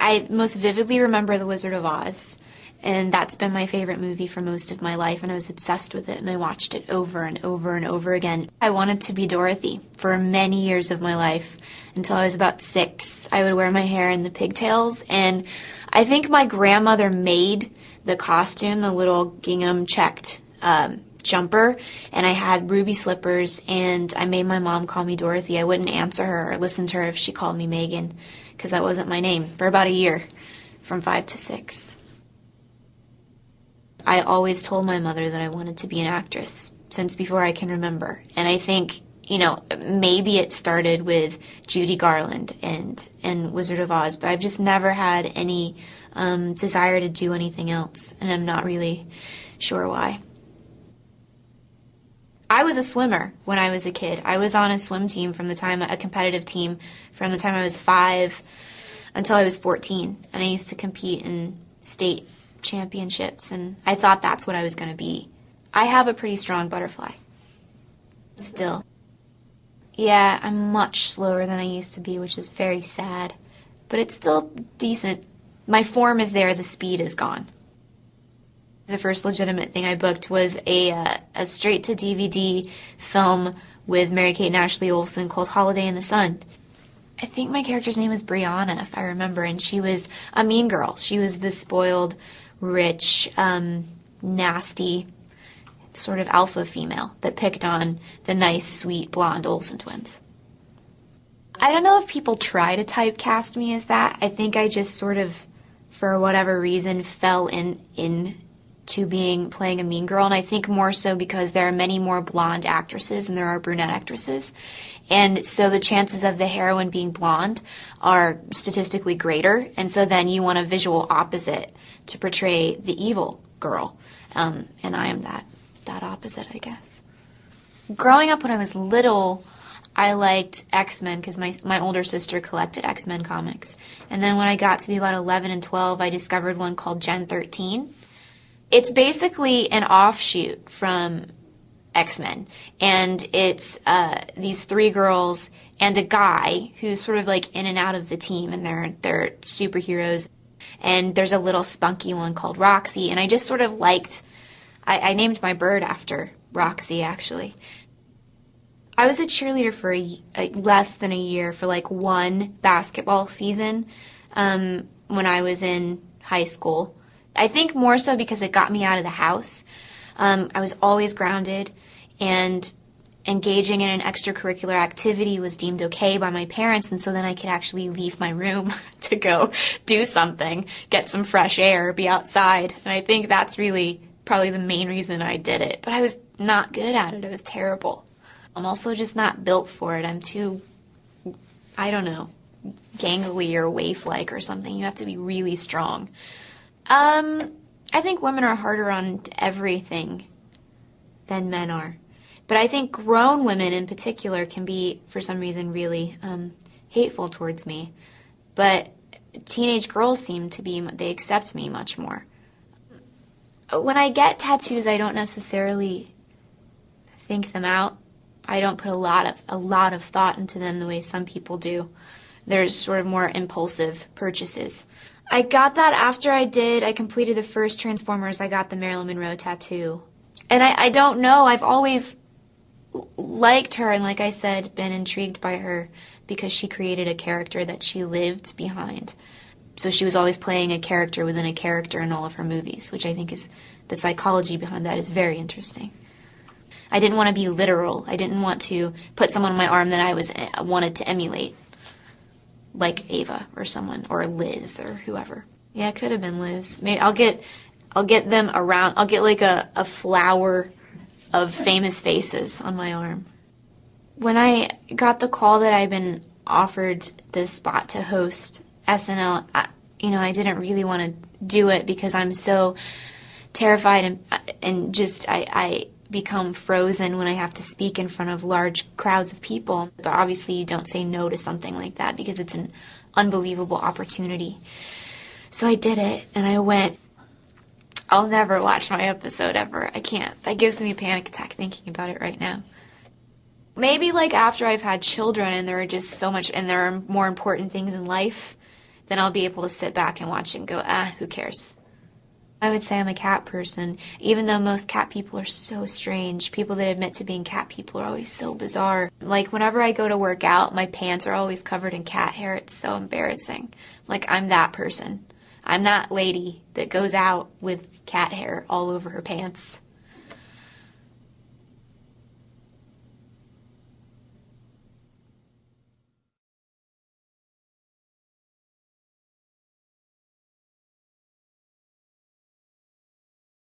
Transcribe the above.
I most vividly remember The Wizard of Oz, and that's been my favorite movie for most of my life, and I was obsessed with it, and I watched it over and over and over again. I wanted to be Dorothy for many years of my life, until I was about 6. I would wear my hair in the pigtails, and I think my grandmother made the costume, the little gingham checked jumper, and I had ruby slippers, and I made my mom call me Dorothy. I wouldn't answer her or listen to her if she called me Megan, because that wasn't my name, for about a year, from 5 to 6. I always told my mother that I wanted to be an actress since before I can remember. And I think, maybe it started with Judy Garland and Wizard of Oz, but I've just never had any desire to do anything else, and I'm not really sure why. I was a swimmer when I was a kid. I was on a swim team a competitive team from the time I was 5 until I was 14, and I used to compete in state championships, and I thought that's what I was going to be. I have a pretty strong butterfly. Still. Yeah, I'm much slower than I used to be, which is very sad, but it's still decent. My form is there, the speed is gone. The first legitimate thing I booked was a straight-to-DVD film with Mary-Kate and Ashley Olsen called Holiday in the Sun. I think my character's name was Brianna, if I remember, and she was a mean girl. She was the spoiled, rich, nasty, sort of alpha female that picked on the nice, sweet, blonde Olsen twins. I don't know if people try to typecast me as that. I think I just sort of, for whatever reason, fell into playing a mean girl, and I think more so because there are many more blonde actresses than there are brunette actresses, and so the chances of the heroine being blonde are statistically greater, and so then you want a visual opposite to portray the evil girl, and I am that opposite, I guess. Growing up when I was little, I liked X-Men because my older sister collected X-Men comics, and then when I got to be about 11 and 12, I discovered one called Gen 13. It's basically an offshoot from X-Men, and it's these 3 girls and a guy who's sort of like in and out of the team, and they're superheroes. And there's a little spunky one called Roxy, and I just sort of liked. I named my bird after Roxy, actually. I was a cheerleader for less than a year for like one basketball season when I was in high school. I think more so because it got me out of the house. I was always grounded, and engaging in an extracurricular activity was deemed okay by my parents, and so then I could actually leave my room to go do something, get some fresh air, be outside. And I think that's really probably the main reason I did it. But I was not good at it. It was terrible. I'm also just not built for it. I'm too, I don't know, gangly or waif-like or something. You have to be really strong. I think women are harder on everything than men are. But I think grown women in particular can be, for some reason, really hateful towards me. But teenage girls seem to be, they accept me much more. When I get tattoos, I don't necessarily think them out. I don't put a lot of thought into them the way some people do. There's sort of more impulsive purchases. I got that after I completed the first Transformers. I got the Marilyn Monroe tattoo. And I don't know, I've always liked her, and like I said, been intrigued by her because she created a character that she lived behind. So she was always playing a character within a character in all of her movies, which I think is, the psychology behind that is very interesting. I didn't want to be literal. I didn't want to put someone on my arm that I wanted to emulate, like Ava or someone, or Liz or whoever. Yeah, it could have been Liz. Maybe I'll get them around. I'll get like a flower of famous faces on my arm. When I got the call that I'd been offered the spot to host SNL, I didn't really want to do it because I'm so terrified and just I become frozen when I have to speak in front of large crowds of people. But obviously you don't say no to something like that because it's an unbelievable opportunity. So I did it, and I went. I'll never watch my episode ever. I can't. That gives me a panic attack thinking about it right now. Maybe like after I've had children and there are just so much, and there are more important things in life then I'll be able to sit back and watch it and go, who cares? I would say I'm a cat person, even though most cat people are so strange. People that admit to being cat people are always so bizarre. Like, whenever I go to work out, my pants are always covered in cat hair. It's so embarrassing. Like, I'm that person. I'm that lady that goes out with cat hair all over her pants.